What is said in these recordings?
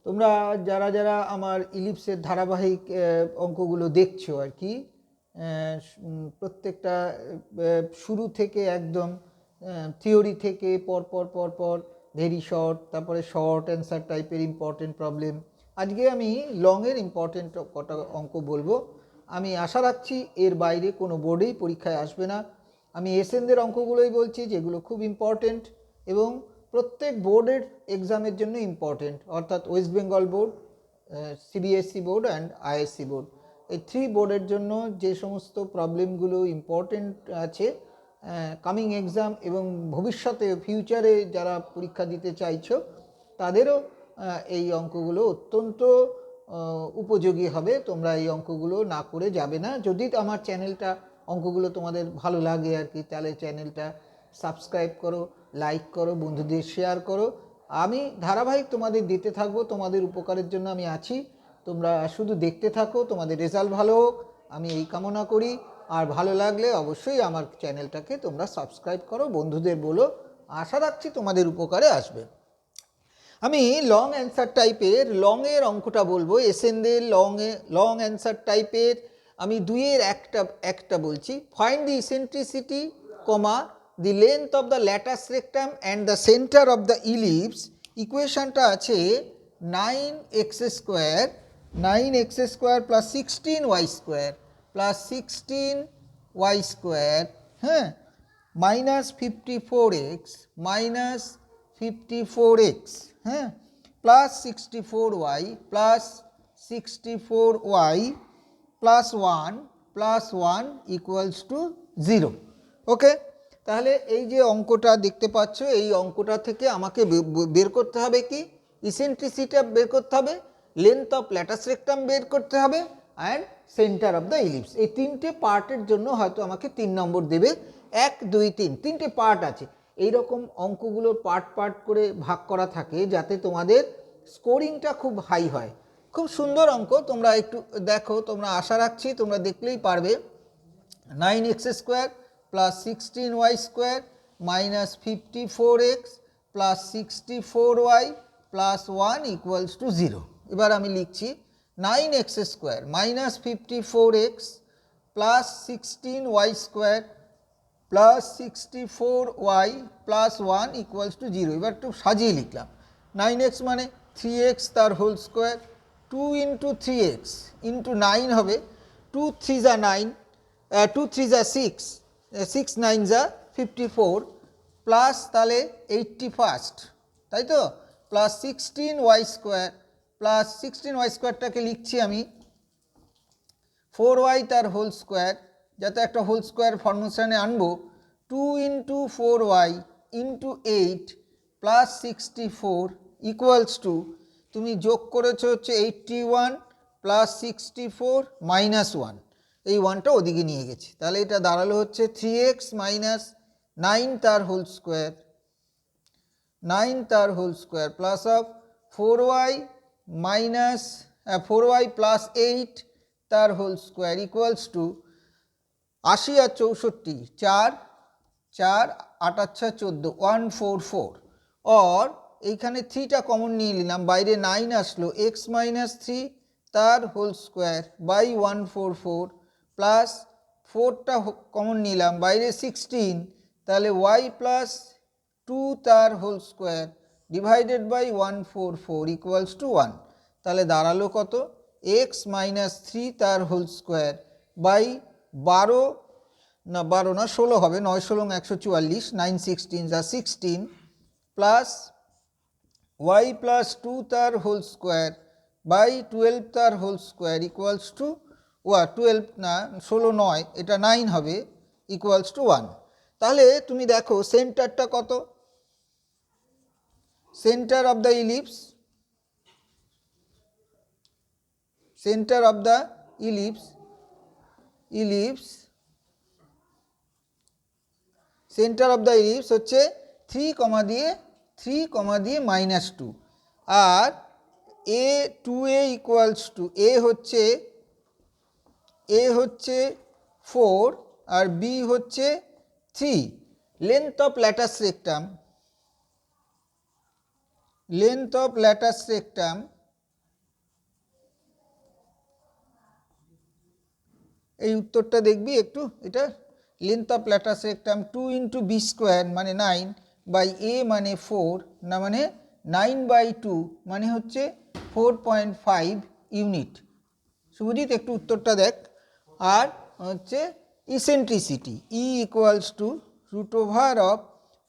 তোমরা যারা যারা আমার ইলিপসের ধারাবাহিক অঙ্কগুলো দেখছো আর কি, প্রত্যেকটা শুরু থেকে একদম থিওরি থেকে পর ভেরি শর্ট, তারপরে শর্ট অ্যান্সার টাইপের ইম্পর্টেন্ট প্রবলেম। আজকে আমি লংয়ের ইম্পর্টেন্ট কটা অঙ্ক বলবো। আমি আশা রাখছি এর বাইরে কোনো বোর্ডেই পরীক্ষায় আসবে না। আমি এসএনদের অঙ্কগুলোই বলছি যেগুলো খুব ইম্পর্টেন্ট এবং প্রত্যেক বোর্ডের এক্সামের জন্য ইম্পর্টেন্ট, অর্থাৎ West Bengal board, CBSE board and ISC board, এই 3 বোর্ডের জন্য যে সমস্ত প্রবলেমগুলো ইম্পর্টেন্ট আছে কামিং এক্সাম এবং ভবিষ্যতে ফিউচারে যারা পরীক্ষা দিতে চাইছো তাদেরও এই অঙ্কগুলো অত্যন্ত উপযোগী হবে। তোমরা এই অঙ্কগুলো না করে যাবে না। যদি আমার চ্যানেলটা অঙ্কগুলো তোমাদের ভালো লাগে আর কি, তাহলে চ্যানেলটা সাবস্ক্রাইব করো, লাইক করো, বন্ধুদের শেয়ার করো। আমি ধারাবাহিক তোমাদের দিতে থাকবো, তোমাদের উপকারের জন্য আমি আছি। তোমরা শুধু দেখতে থাকো, তোমাদের রেজাল্ট ভালো হোক আমি এই কামনা করি। আর ভালো লাগলে অবশ্যই আমার চ্যানেলটাকে তোমরা সাবস্ক্রাইব করো, বন্ধুদের বলো। আশা রাখছি তোমাদের উপকারে আসবে। আমি লং অ্যান্সার টাইপের লংয়ের অঙ্কটা বলবো। এসএনদের লং অ্যান্সার টাইপের আমি দুইয়ের একটা বলছি। Find the eccentricity, the length of the latus rectum and the centre of the ellipse. ইকুয়েশনটা আছে 9x² plus 16y² plus 16y², হ্যাঁ, মাইনাস 54x হ্যাঁ, plus 64y plus 64y plus 1 equals two 0। ওকে, তাহলে এই যে অঙ্কটা দেখতে পাচ্ছ, এই অঙ্কটা থেকে আমাকে বের করতে হবে কি, ইসেন্ট্রিসিটি বের করতে হবে, লেন্থ অফ ল্যাটাস রেক্টাম বের করতে হবে and centre of the ellipse. এই 3টে পার্টের জন্য হয়তো আমাকে 3 নম্বর দেবে। 1 2 3 3টে পার্ট আছে। এইরকম অঙ্কগুলো পার্ট করে ভাগ করা থাকে যাতে তোমাদের স্কোরিংটা খুব হাই হয়। খুব সুন্দর অঙ্ক, তোমরা একটু দেখো, তোমরা আশা রাখছি তোমরা দেখলেই পারবে। 9x² plus 16y² minus 54x plus 64y plus 1 equals two 0। এবার আমি লিখছি 9x² minus 54x plus 16y² plus 64y plus 1 equals two 0। এবার একটু সাজিয়ে লিখলাম। 9x মানে 3x তার whole square, 2 into 3x into 9 হবে 2 3 যা 9, 2 3 যা 6, 6 9 যা 54 প্লাস তাহলে 81, তাই তো, প্লাস 16y² প্লাস 16y²টাকে লিখছি আমি 4y তার হোল স্কোয়ার, যাতে একটা হোল স্কোয়ার ফর্মেশনে আনবো, 2 into 4y into 8 plus 64 equals to, তুমি যোগ করেছো হচ্ছে 81 প্লাস 64 মাইনাস 1, এই 1টা ওদিকে নিয়ে গেছি, তাহলে এটা দাঁড়ালো হচ্ছে 3x মাইনাস 9 তার whole square plus of 4y minus 4y plus 8 তার হোল স্কোয়ার ইকুয়ালস টু 80 আর 64 4 4 8 14 144, और এইখানে 3টা কমন নিয়ে নিলাম, বাইরে 9 আসলো, x মাইনাস 3 তার হোল স্কোয়ার বাই 144 প্লাস 4টা কমন নিলাম, বাইরে 16, তাহলে y প্লাস 2 তার whole square divided by 144 equals to 1। তাহলে দাঁড়ালো কত, x মাইনাস 3 তার হোল স্কোয়ার বাই 12 না 16 হবে, 9 16 144, 9 16 যা 16 প্লাস y প্লাস 2 তার হোল স্কোয়ার বাই 12 তার হোল স্কোয়ার ইকুয়ালস টু 12 না 16 নয়, এটা 9 হবে, ইকুয়ালস টু 1। তাহলে তুমি দেখো সেন্টারটা কত, centre of the ellipse, centre of the ellipse centre of the ellipse হচ্ছে 3 কমা দিয়ে মাইনাস 2, আর a 2a equals to a হচ্ছে 4 আর বি হচ্ছে 3। লেন্থ অফ ল্যাটাস রেক্টাম এই উত্তরটা দেখবি একটু, এটা length of latus rectum 2 into b square মানে 9 বাই এ মানে 4 না মানে 9/2 মানে হচ্ছে 4.5 ইউনিট। শুভজিৎ একটু উত্তরটা দেখ। আর হচ্ছে eccentricity e equals to root over of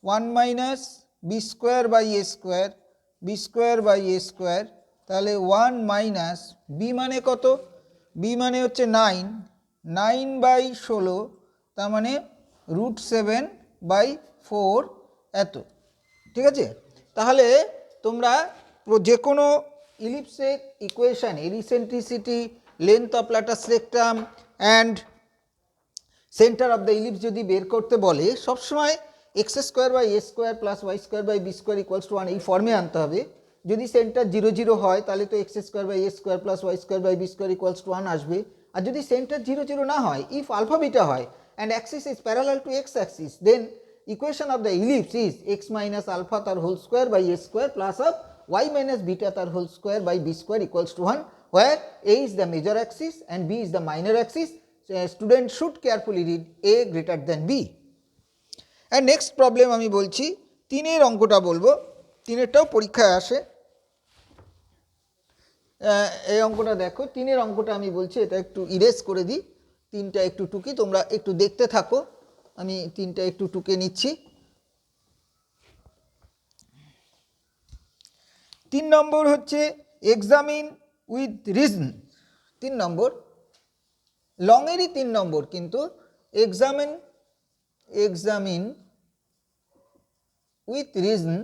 1 minus b square by a square, b square by a square, তাহলে 1 মাইনাস বি মানে কত, বি মানে হচ্ছে 9, 9/16 তার মানে √7/4 এত। ঠিক আছে, তাহলে তোমরা যে কোনো ইলিপসের equation eccentricity, length of latus rectum and centre of the ellipse যদি বের করতে বলে সবসময় x square by a square plus y square by b square equals to 1 এই ফর্মে আনতে হবে। যদি সেন্টার 0 0 হয় তাহলে তো x square by a square plus y square by b square equals to 1 আসবে। আর যদি সেন্টার 0 0 না হয়, ইফ আলফা বিটা হয় and axis is parallel to x axis, then equation of the ellipse is x minus alpha তার whole square by a square plus of y minus beta তার whole square by b square equals to 1, where a is the major axis and b is the minor axis. Student should carefully read a greater than b. And next problem আমি বলছি, 3-এর অঙ্কটা বলবো, 3-এরটাও পরীক্ষায় আসে। এই অঙ্কটা দেখো, 3-এর অঙ্কটা আমি বলছি, এটা একটু ইরেজ করে দিই, 3টা একটু টুকি, তোমরা একটু দেখতে থাকো, আমি 3টা একটু টুকে নিচ্ছি। 3 নম্বর হচ্ছে এক্সামিন উইথ রিজন, 3 নম্বর লংয়েরই 3 নম্বর, কিন্তু examine with reason,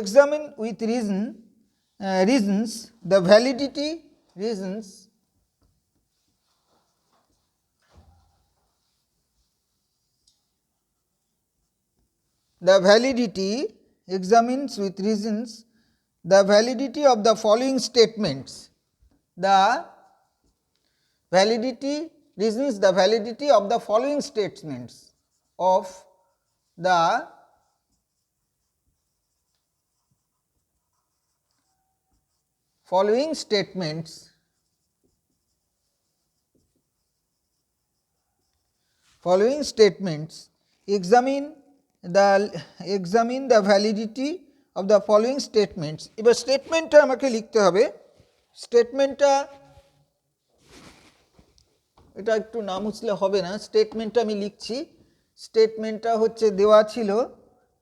examine with reasons the validity examines with reasons the validity of the following statements. The validity reasons the validity of the following statements of the following statements examine the validity of the following statements. এবার স্টেটমেন্টটা আমাকে লিখতে হবে, স্টেটমেন্টটা এটা একটু না মুছলে হবে না, স্টেটমেন্টটা আমি লিখছি। স্টেটমেন্টটা হচ্ছে দেওয়া ছিল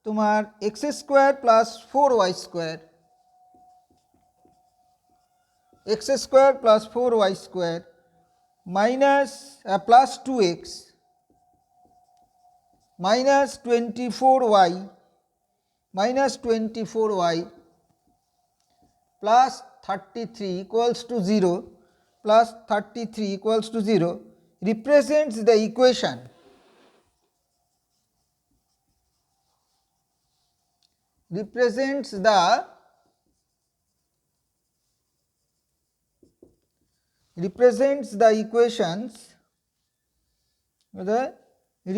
তোমার x square plus 4y square, x square plus 4y square minus plus 2x minus 24y plus 33 equals to 0 plus 33 equals to 0 represents the equation represents the equations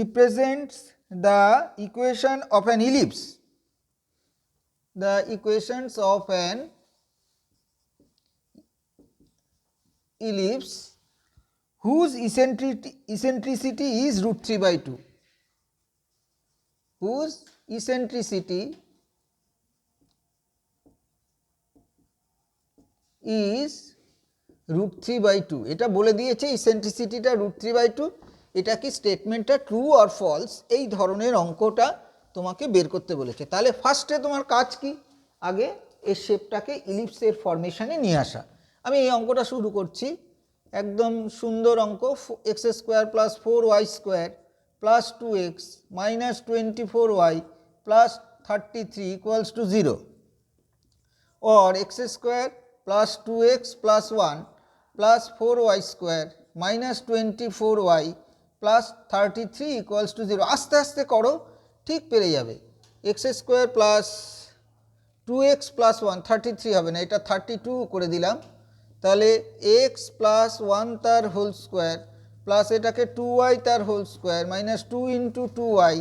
represents the equation of an ellipse, the equations of an ellipse whose eccentricity is √3/2, whose eccentricity is √3/2, এটা বলে দিয়েছে ইসেন্ট্রিসিটিটা √3/2। এটা কি স্টেটমেন্টটা true or false, এই ধরনের অঙ্কটা তোমাকে বের করতে বলেছে। তাহলে ফার্স্টে তোমার কাজ কি, আগে এই শেপটাকে ইলিপসের ফরমেশনে নিয়ে আসা। আমি এই অঙ্কটা শুরু করছি, একদম সুন্দর অঙ্ক, x square plus 4y square plus 2x minus 24y plus 33 equals to 0, or x square plus 2x plus 1 plus 4y square minus 24y plus 33 equals to 0। আস্তে আস্তে করো, ঠিক পেরে যাবে। x square plus 2x plus 1 33 হবে না, এটা 32 করে দিলাম, তাহলে x plus 1 তার হোল স্কোয়ার প্লাস এটাকে 2y তার whole square minus 2 into 2y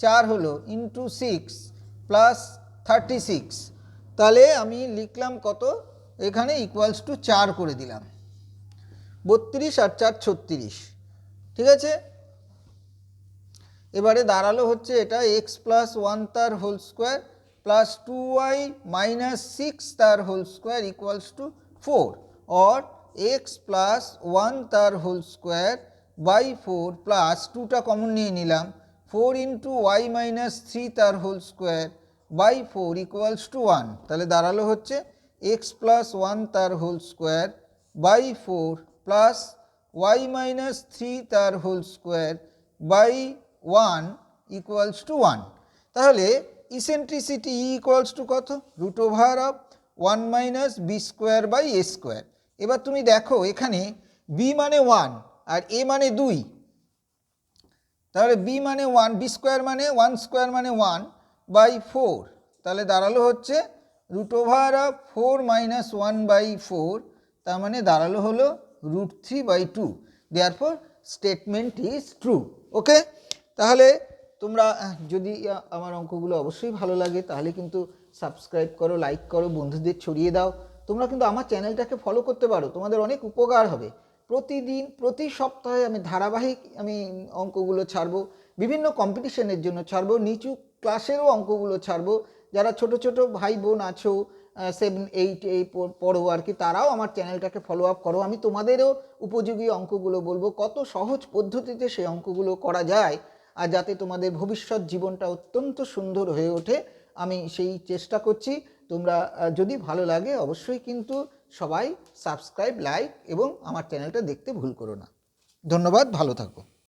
4 হলো ইন্টু 6 প্লাস 36, তাহলে আমি লিখলাম কত এখানে ইকুয়ালস টু 4 করে দিলাম, 32 আর 4 36, ঠিক আছে। এবারে দাঁড়ালো হচ্ছে এটা এক্স প্লাস 1 তার whole square plus 2y minus 6 তার হোল স্কোয়ার ইকুয়ালস টু 4, और এক্স প্লাস 1 তার হোল স্কোয়ার বাই 4 প্লাস 2টা কমন নিয়ে নিলাম 4 ইন্টু ওয়াই মাইনাস 3 তার whole square by 4 equals to 1। তাহলে দাঁড়ালো হচ্ছে এক্স প্লাস 1 তার whole square by 4 plus y minus 3 তার whole square by 1 equals to 1। তাহলে ইসেন্ট্রিসিটি ই ইকুয়ালস টু কত? Root over of 1 minus b square by a square. এবার তুমি দেখো এখানে বি মানে 1 আর এ মানে 2, তাহলে বি মানে 1, বি স্কোয়ার মানে 1 স্কোয়ার মানে 1 বাই 4, তাহলে দাঁড়ালো হচ্ছে root over of 4 minus 1 by 4, তার মানে দাঁড়ালো হলো root 3 by 2। Therefore statement is true. Okay, তাহলে তোমরা যদি আমার অঙ্কগুলো অবশ্যই ভালো লাগে তাহলে কিন্তু সাবস্ক্রাইব করো, লাইক করো, বন্ধুদের ছড়িয়ে দাও। তোমরা কিন্তু আমার চ্যানেলটাকে ফলো করতে পারো, তোমাদের অনেক উপকার হবে। প্রতিদিন প্রতি সপ্তাহে আমি ধারাবাহিক অঙ্কগুলো ছাড়বো, বিভিন্ন কম্পিটিশনের জন্য ছাড়বো, নিচু ক্লাসেরও অঙ্কগুলো ছাড়বো। যারা ছোট ছোট ভাই বোন আছো 7, 8 এই পড়ো আর কি, তারাও আমার চ্যানেলটাকে ফলো আপ করো। আমি তোমাদেরও উপযোগী অঙ্কগুলো বলবো, কত সহজ পদ্ধতিতে সেই অঙ্কগুলো করা যায়, আর যাতে তোমাদের ভবিষ্যৎ জীবনটা অত্যন্ত সুন্দর হয়ে ওঠে, আমি সেই চেষ্টা করছি। তোমরা যদি ভালো লাগে অবশ্যই কিন্তু সবাই সাবস্ক্রাইব, লাইক এবং আমার চ্যানেলটা দেখতে ভুল করো না। ধন্যবাদ, ভালো থাকো।